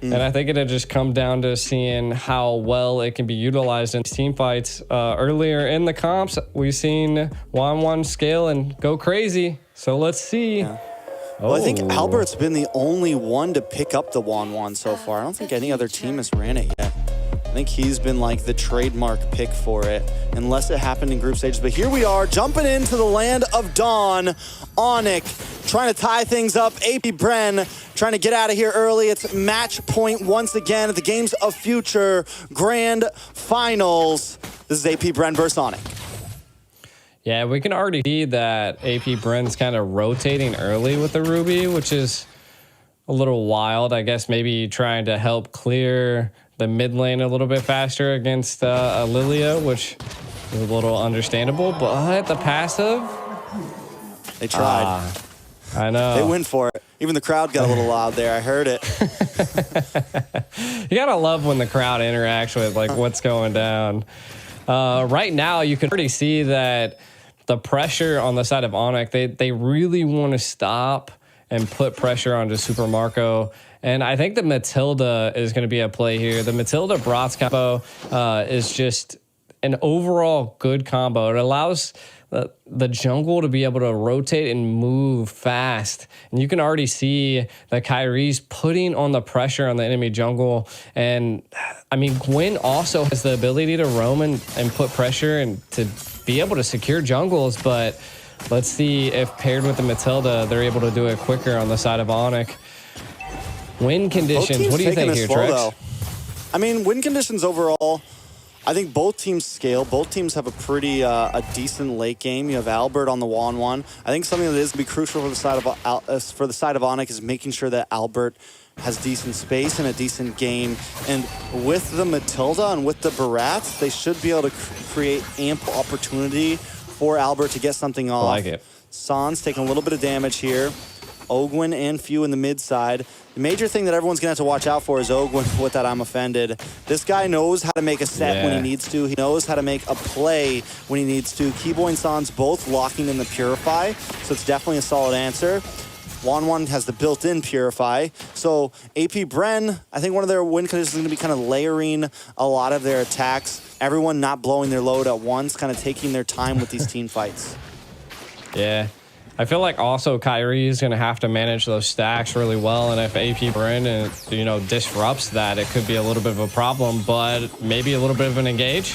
And I think it'll just come down to seeing how well it can be utilized in team fights. Earlier in the comps, we've seen Wan scale and go crazy. So let's see. Yeah. Well, I think Albert's been the only one to pick up the Wan so far. I don't think any other team has ran it yet. I think he's been like the trademark pick for it, unless it happened in group stages. But here we are, jumping into the land of Dawn. Onic trying to tie things up. Bren trying to get out of here early. It's match point once again at the Gamesofthefuture Grand Finals. This is Bren versus Onic. Yeah, we can already see that Bren's kind of rotating early with the Ruby, which is a little wild. I guess maybe trying to help clear the mid lane a little bit faster against Lilia, which is a little understandable. But the passive, they tried. I know. They went for it. Even the crowd got a little loud there. I heard it. You gotta love when the crowd interacts with like what's going down. Right now, you can already see that the pressure on the side of Onic, they really want to stop and put pressure onto Super Marco. And I think the Matilda is going to be a play here. The Matilda Bratz combo is just an overall good combo. It allows the jungle to be able to rotate and move fast. And you can already see that Kyrie's putting on the pressure on the enemy jungle. And I mean, Gwen also has the ability to roam and put pressure and to be able to secure jungles. But let's see if paired with the Matilda, they're able to do it quicker on the side of Onic. Win conditions. What do you think here, Trex? I mean, win conditions overall, I think both teams scale. Both teams have a pretty a decent late game. You have Albert on the Wan. I think something that is going to be crucial for the side of Onic is making sure that Albert has decent space and a decent game. And with the Matilda and with the Barats, they should be able to create ample opportunity for Albert to get something off. I like it. San's taking a little bit of damage here. Ogwin and Few in the mid side. The major thing that everyone's going to have to watch out for is Ogwin with that I'm offended. This guy knows how to make a set when he needs to. He knows how to make a play when he needs to. Keyboy and San's both locking in the Purify, so it's definitely a solid answer. Wan has the built-in Purify. So Bren, I think one of their win conditions is going to be kind of layering a lot of their attacks. Everyone not blowing their load at once, kind of taking their time with these team fights. Yeah. I feel like also Kyrie is going to have to manage those stacks really well, and if Bren disrupts that, it could be a little bit of a problem, but maybe a little bit of an engage.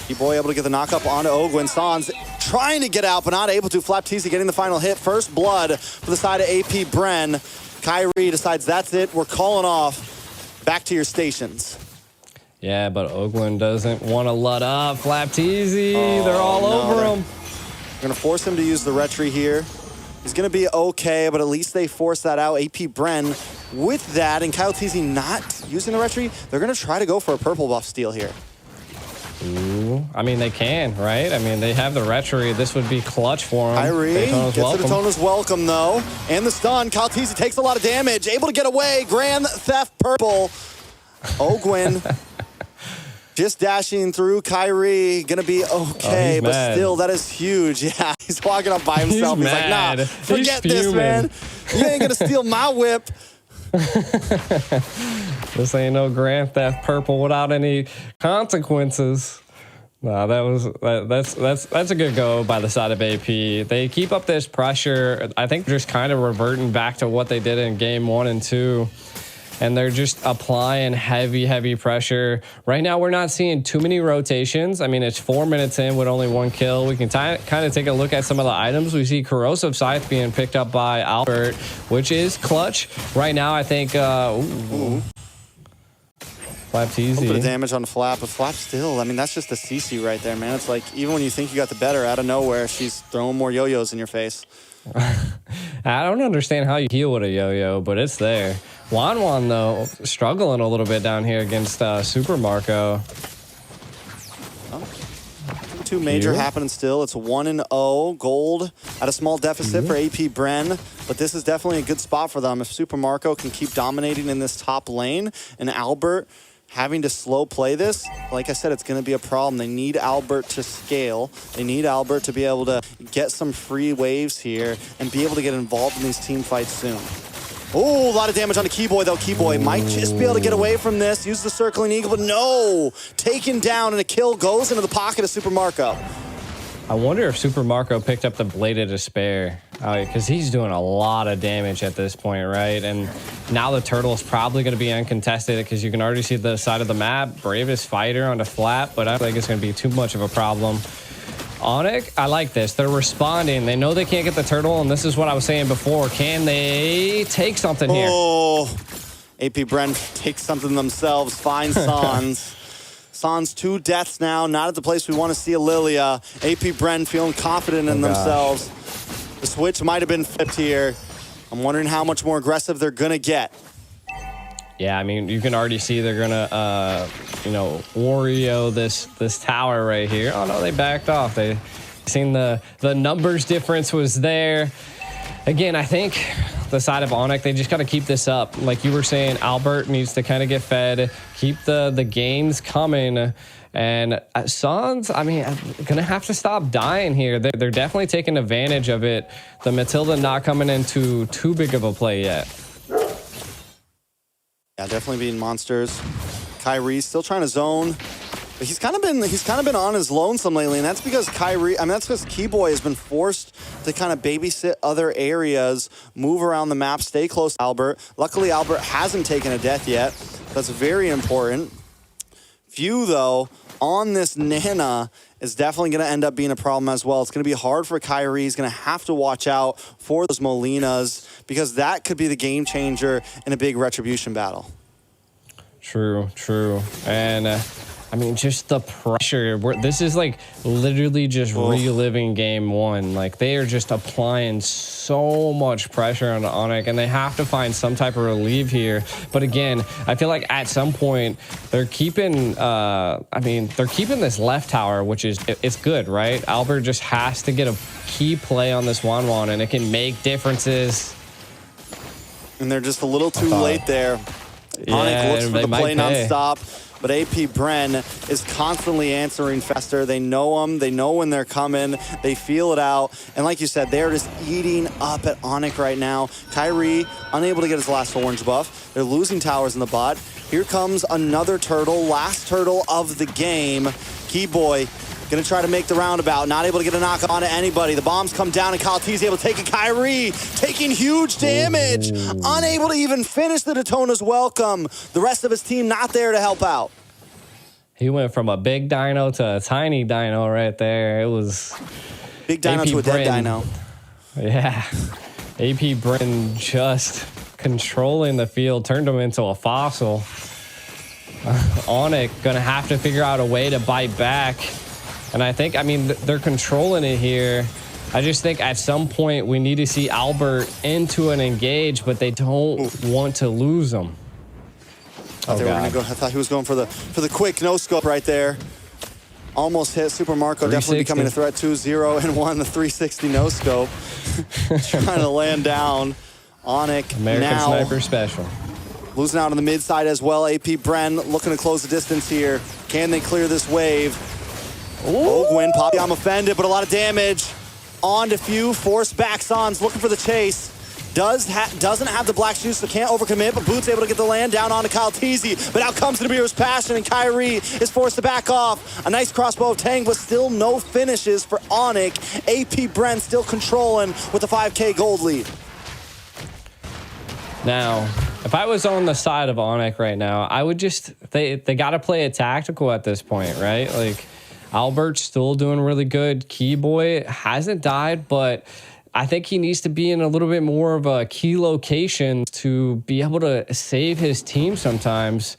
Keyboy able to get the knock-up onto Ogwin. Sans trying to get out, but not able to. Flapteasy getting the final hit. First blood for the side of Bren. Kyrie decides that's it. We're calling off. Back to your stations. Yeah, but Ogwin doesn't want to let up. Flapteasy, they're all over him. They're going to force him to use the retry here. He's going to be okay, but at least they force that out. Bren with that, and Kyle Teasy not using the retry. They're going to try to go for a purple buff steal here. Ooh, I mean, they can, right? I mean, they have the retry. This would be clutch for him. Kyrie gets to Daytona's welcome, though. And the stun. Kyle Teasy takes a lot of damage. Able to get away. Grand Theft Purple. Ogwin just dashing through. Kyrie gonna be okay, but still, that is huge. Yeah, he's walking up by himself. He's like, nah, forget this, man. You ain't gonna steal my whip. This ain't no Grand Theft Purple without any consequences. Nah, that's a good go by the side of AP. They keep up this pressure. I think just kind of reverting back to what they did in game 1 and 2. And they're just applying heavy pressure. Right now, we're not seeing too many rotations. I mean, it's 4 minutes in with only 1 kill. We can kind of take a look at some of the items. We see Corrosive Scythe being picked up by Albert, which is clutch. Right now, I think... Flap's easy. A little bit of damage on Flap, but Flap still, I mean, that's just a CC right there, man. It's like, even when you think you got the better, out of nowhere, she's throwing more yo-yos in your face. I don't understand how you heal with a yo-yo, but it's there. Wan, though, struggling a little bit down here against Super Marco. Two major happening still. It's 1-0 gold at a small deficit for Bren, but this is definitely a good spot for them. If Super Marco can keep dominating in this top lane and Albert having to slow play this, like I said, it's going to be a problem. They need Albert to scale. They need Albert to be able to get some free waves here and be able to get involved in these team fights soon. Oh, a lot of damage on the Keyboy, though. Keyboy might just be able to get away from this. Use the circling eagle, but no! Taken down, and a kill goes into the pocket of Super Marco. I wonder if Super Marco picked up the Blade of Despair, because he's doing a lot of damage at this point, right? And now the turtle is probably going to be uncontested because you can already see the side of the map. Bravest fighter on the flat, but I don't think it's going to be too much of a problem. Onic, I like this. They're responding. They know they can't get the turtle, and this is what I was saying before. Can they take something here? Oh, AP Bren takes something themselves. Find Sans. Sans 2 deaths now, not at the place we want to see a Lilia. AP Bren feeling confident in themselves. The switch might have been flipped here. I'm wondering how much more aggressive they're going to get. Yeah, I mean, you can already see they're going to, you know, Wario this tower right here. Oh, no, they backed off. They seen the numbers difference was there. Again, I think the side of Onic, they just got to keep this up. Like you were saying, Albert needs to kind of get fed, keep the gains coming. And Sans, I mean, gonna have to stop dying here. They're definitely taking advantage of it. The Matilda not coming into too big of a play yet. Yeah, definitely beating monsters. Kyrie still trying to zone. But he's kind of been on his lonesome lately, and that's because that's because Keyboy has been forced to kind of babysit other areas, move around the map, stay close to Albert. Luckily, Albert hasn't taken a death yet. That's very important. Few, though, on this Nana is definitely going to end up being a problem as well. It's going to be hard for Kyrie. He's going to have to watch out for those Molinas because that could be the game changer in a big retribution battle. True. And I mean, just the pressure. This is like literally just reliving game one. Like they are just applying so much pressure on Onic, and they have to find some type of relief here. But again, I feel like at some point they're keeping. They're keeping this left tower, which is it's good, right? Albert just has to get a key play on this Wanwan, and it can make differences. And they're just a little too late there. Yeah, Onic looks for the play non-stop. But AP Bren is constantly answering Fester. They know them. They know when they're coming. They feel it out. And like you said, they're just eating up at Onic right now. Kyrie, unable to get his last orange buff. They're losing towers in the bot. Here comes another turtle. Last turtle of the game. Keyboy gonna try to make the roundabout. Not able to get a knock on to anybody. The bombs come down and Kalati's able to take it. Kyrie taking huge damage. Unable to even finish the Daytona's welcome. The rest of his team not there to help out. He went from a big dino to a tiny dino right there. It was big dino to a dead dino. Yeah. AP Bren just controlling the field, turned him into a fossil. Onic gonna have to figure out a way to bite back. And I think, I mean, they're controlling it here. I just think at some point we need to see Albert into an engage, but they don't want to lose him. I thought he was going for the quick no scope right there. Almost hit Super Marco, definitely becoming a threat. 2-0 and 1, the 360 no scope. Trying to land down. Onic American now Sniper Special. Losing out on the mid side as well. AP Bren looking to close the distance here. Can they clear this wave? Ogwin, Poppy, I'm offended, but a lot of damage. On to Few, force back Sans, looking for the chase. Doesn't have the black shoes, so can't overcommit, but Boots able to get the land down onto Kyle Teasy. But out comes the Beer's Passion, and Kyrie is forced to back off. A nice crossbow of Tang, but still no finishes for Onic. AP Bren still controlling with the 5K gold lead. Now, if I was on the side of Onic right now, I would just, they got to play it tactical at this point, right? Like, Albert's still doing really good. Keyboy hasn't died, but I think he needs to be in a little bit more of a key location to be able to save his team sometimes.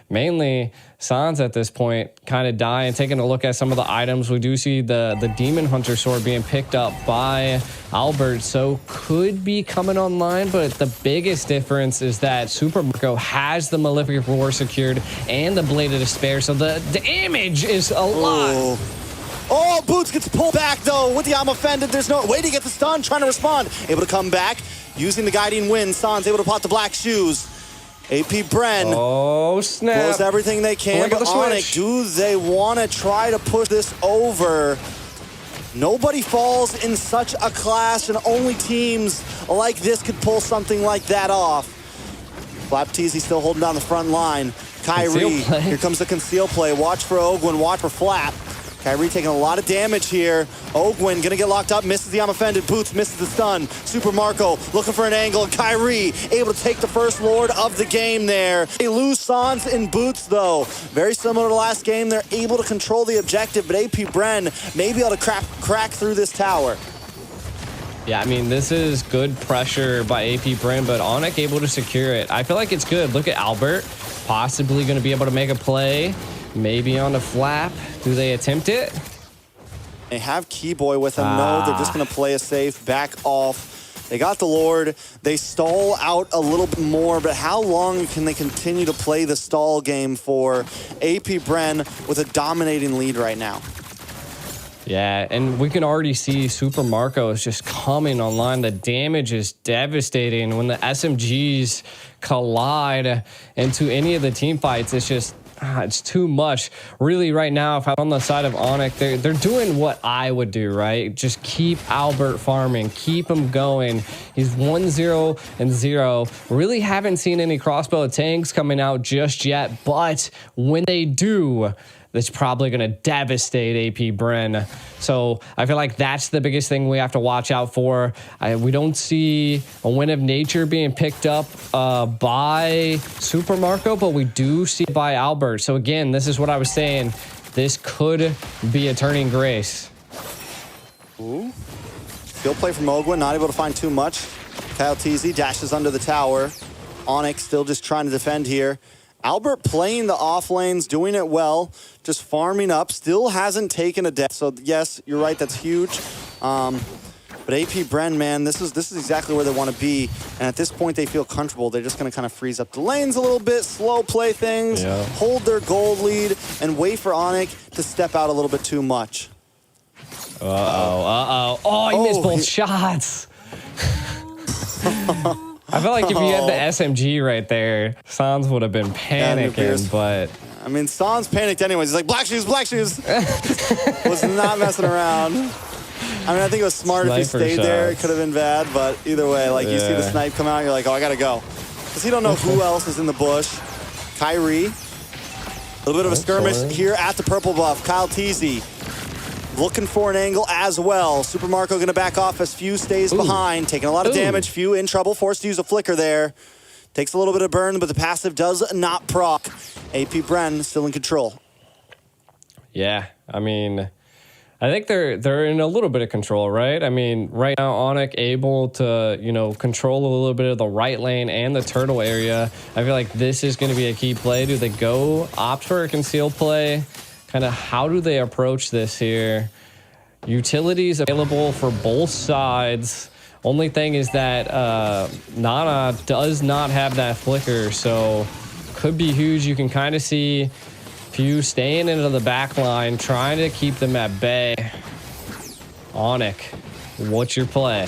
Mainly, Sans at this point kind of dying. Taking a look at some of the items, we do see the Demon Hunter sword being picked up by Albert, so could be coming online, but the biggest difference is that Super Marco has the Malefic Roar secured and the Blade of Despair, so the damage is a lot. Oh, Boots gets pulled back, though, with the I'm offended. There's no way to get the stun, trying to respond. Able to come back, using the Guiding Wind. Sans able to pop the black shoes. AP Bren. Oh, snap. Blows everything they can, but Onic, do they want to try to push this over? Nobody falls in such a clash, and only teams like this could pull something like that off. Flapteezy still holding down the front line. Kyrie, here comes the conceal play. Watch for Ogwin, watch for Flap. Kyrie taking a lot of damage here. Ogwin gonna get locked up, misses the I'm offended. Boots misses the stun. Super Marco looking for an angle. Kyrie able to take the first Lord of the game there. They lose Sans and Boots though. Very similar to last game. They're able to control the objective, but AP Bren may be able to crack through this tower. Yeah, I mean, this is good pressure by AP Bren, but Onic able to secure it. I feel like it's good. Look at Albert, possibly going to be able to make a play. Maybe on the flap. Do they attempt it? They have Keyboy with them. No, they're just going to play a safe, back off. They got the Lord. They stall out a little bit more, but how long can they continue to play the stall game for? AP Bren with a dominating lead right now. Yeah, and we can already see Super Marco is just coming online. The damage is devastating. When the SMGs collide into any of the team fights, it's just, it's too much. Really, right now, if I'm on the side of Onic, they're doing what I would do, right? Just keep Albert farming. Keep him going. He's 1-0-0. Really haven't seen any crossbow tanks coming out just yet, but when they do, that's probably going to devastate AP Bren. So I feel like that's the biggest thing we have to watch out for. We don't see a Win of Nature being picked up by Super Marco, but we do see it by Albert. So again, this is what I was saying. This could be a turning grace. Ooh. Skill play from Ogwin, not able to find too much. Kyle TZ dashes under the tower. Onic still just trying to defend here. Albert playing the off lanes, doing it well, just farming up, still hasn't taken a death. So yes, you're right, that's huge. But AP Bren, man, this is exactly where they want to be. And at this point, they feel comfortable. They're just going to kind of freeze up the lanes a little bit, slow play things, hold their gold lead, and wait for Onic to step out a little bit too much. Oh, he missed both shots. I feel like if you had the SMG right there, Sans would have been panicking, but... I mean, Sans panicked anyways. He's like, black shoes, black shoes. Was not messing around. I mean, I think it was smart if he stayed there. It could have been bad, but either way, like, you see the snipe come out, you're like, oh, I gotta go. Because you don't know who else is in the bush. Kyrie. A little bit of a skirmish here at the purple buff. Kyle TZ. Looking for an angle as well. Super Marco going to back off as Few stays behind. Taking a lot of damage. Few in trouble. Forced to use a flicker there. Takes a little bit of burn, but the passive does not proc. AP Bren still in control. Yeah, I mean, I think they're in a little bit of control, right? I mean, right now, Onic able to, you know, control a little bit of the right lane and the turtle area. I feel like this is going to be a key play. Do they go opt for a concealed play? Kind of how do they approach this here? Utilities available for both sides. Only thing is that Nana does not have that flicker, so could be huge. You can kind of see Few staying into the back line, trying to keep them at bay. Onic, what's your play?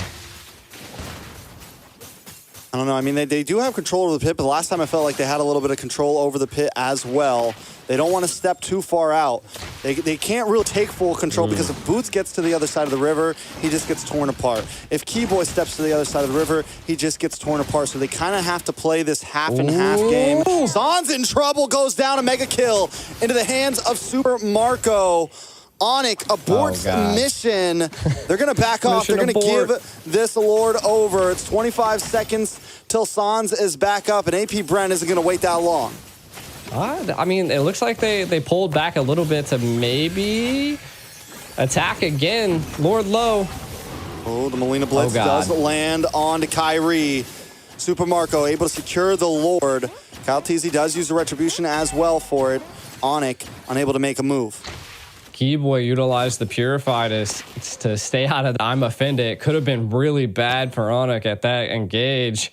I don't know. I mean, they do have control over the pit, but the last time I felt like they had a little bit of control over the pit as well. They don't want to step too far out. They can't really take full control because if Boots gets to the other side of the river, he just gets torn apart. If Keyboy steps to the other side of the river, he just gets torn apart. So they kind of have to play this half and half game. Sans in trouble, goes down, a mega kill into the hands of Super Marco. Onic aborts mission. They're going to back off. They're going to give this Lord over. It's 25 seconds till Sans is back up, and AP Bren isn't going to wait that long. I mean, it looks like they pulled back a little bit to maybe attack again. Lord low. Oh, the Molina Blitz does land onto Kyrie. Super Marco able to secure the Lord. Kyle TZ does use the Retribution as well for it. Onic unable to make a move. Keyboy utilized the Purify to stay out of the I'm offended. It could have been really bad for Onic at that engage.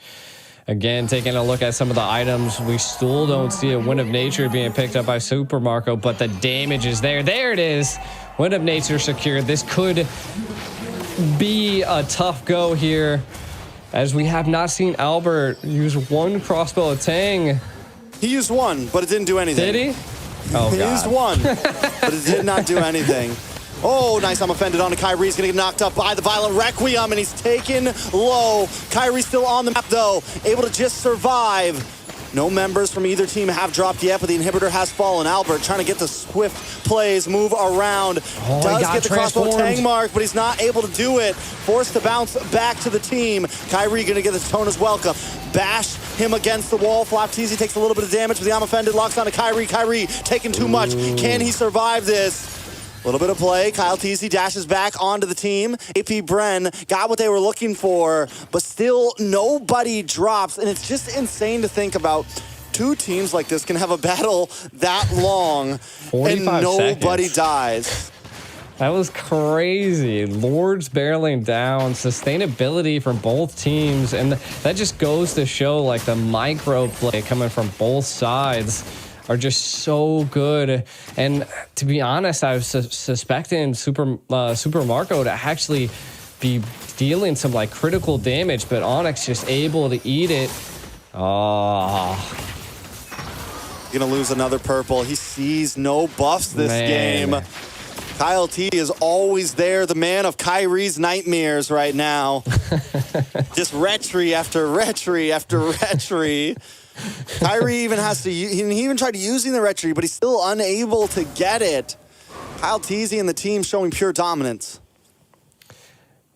Again, taking a look at some of the items, we still don't see a Wind of Nature being picked up by Super Marco, but the damage is there. There it is. Wind of Nature secured. This could be a tough go here, as we have not seen Albert use one crossbow of Tang. He used one, but it didn't do anything. Did he? Oh, he used one, but it did not do anything. Oh, nice. I'm offended on Kyrie's going to get knocked up by the Violent Requiem, and he's taken low. Kyrie still on the map, though, able to just survive. No members from either team have dropped yet, but the inhibitor has fallen. Albert trying to get the swift plays, move around. Does get the crossbow tang mark, but he's not able to do it. Forced to bounce back to the team. Kyrie going to get the Tona's welcome. Bash him against the wall. Flapteezy takes a little bit of damage, but the I'm offended locks onto Kyrie. Kyrie taking too much. Can he survive this? A little bit of play. Kyle Teasy dashes back onto the team. AP Bren got what they were looking for, but still nobody drops. And it's just insane to think about two teams like this can have a battle that long and nobody dies. That was crazy. Lords barreling down, sustainability from both teams. And that just goes to show like the micro play coming from both sides are just so good. And to be honest, I was suspecting Super Marco to actually be dealing some like critical damage, but Onic just able to eat it. Oh. Gonna lose another purple. He sees no buffs this game. Kyle T is always there, the man of Kyrie's nightmares right now. Just retry after retry after retry. Kyrie even has to, he even tried using the retry, but he's still unable to get it. Kyle Teasy and the team showing pure dominance.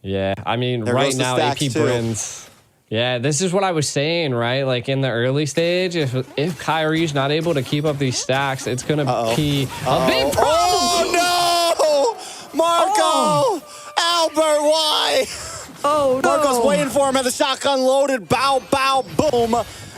Yeah, I mean, right now, AP Bren's. Yeah, this is what I was saying, right? Like in the early stage, if Kyrie's not able to keep up these stacks, it's going to be a big problem. Oh, no! Marco! Albert, why? Oh, no. Marco's waiting for him at the shotgun loaded. Bow, bow, boom.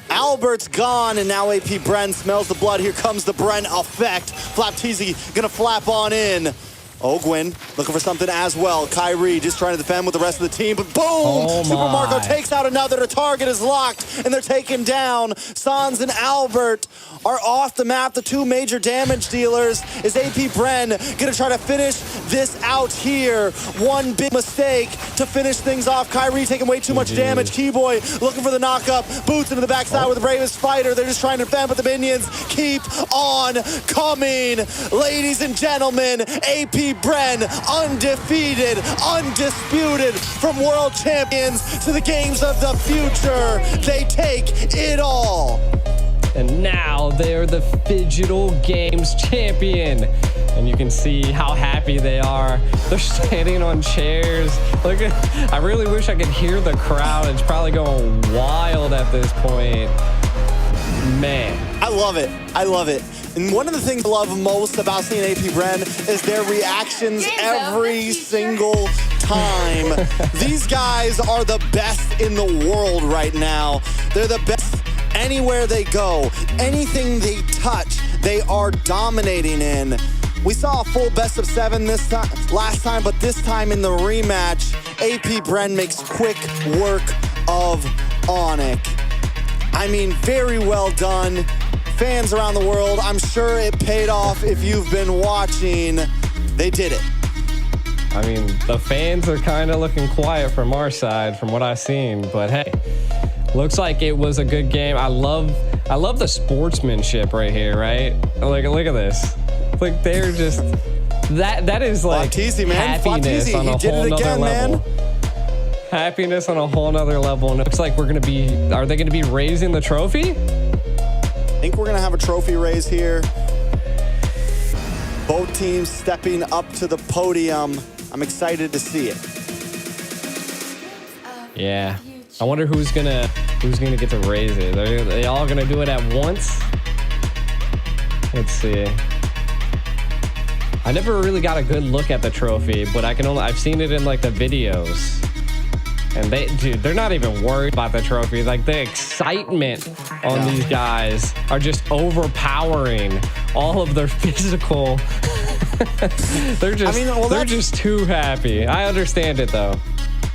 Albert's gone, and now AP Bren smells the blood. Here comes the Bren effect. Flapteezy gonna flap on in. Ogwin looking for something as well. Kyrie just trying to defend with the rest of the team, but boom! Oh Super Marco takes out another. The target is locked, and they're taken down. Sans and Albert are off the map. The two major damage dealers. Is AP Bren gonna try to finish this out here? One big mistake to finish things off. Kyrie taking way too much damage. Keyboy looking for the knock-up. Boots into the backside with the bravest fighter. They're just trying to defend, but the minions keep on coming. Ladies and gentlemen, AP Bren, undefeated, undisputed, from world champions to the Games of the Future. They take it all. And now they're the Digital Games champion. And you can see how happy they are. They're standing on chairs. Look at, I really wish I could hear the crowd. It's probably going wild at this point. Man. I love it. I love it. And one of the things I love most about seeing AP Bren is their reactions every single time. These guys are the best in the world right now. They're the best anywhere they go. Anything they touch, they are dominating in. We saw a full best of 7 this time, last time, but this time in the rematch, AP Bren makes quick work of Onic. I mean, very well done. Fans around the world, I'm sure it paid off if you've been watching. They did it. I mean, the fans are kind of looking quiet from our side, from what I've seen. But hey, looks like it was a good game. I love the sportsmanship right here, right? Look at this. Like they're just that is like Flapteezy, man. happiness Flapteezy, on a whole nother level. Man. Happiness on a whole nother level. And it looks like are they gonna be raising the trophy? I think we're gonna have a trophy raise here. Both teams stepping up to the podium. I'm excited to see it. Yeah. I wonder who's gonna get to raise it. Are they all gonna do it at once? Let's see. I never really got a good look at the trophy, but I've seen it in like the videos. And they're not even worried about the trophy. Like the excitement on these guys are just overpowering all of their physical. they're just too happy. I understand it though.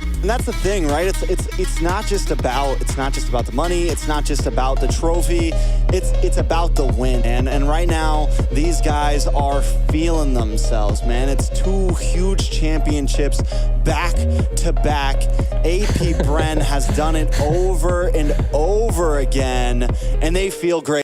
And that's the thing, right? It's not just about the money. It's not just about the trophy. It's about the win. And right now, these guys are feeling themselves, man. It's 2 huge championships back to back. AP Bren has done it over and over again, and they feel great.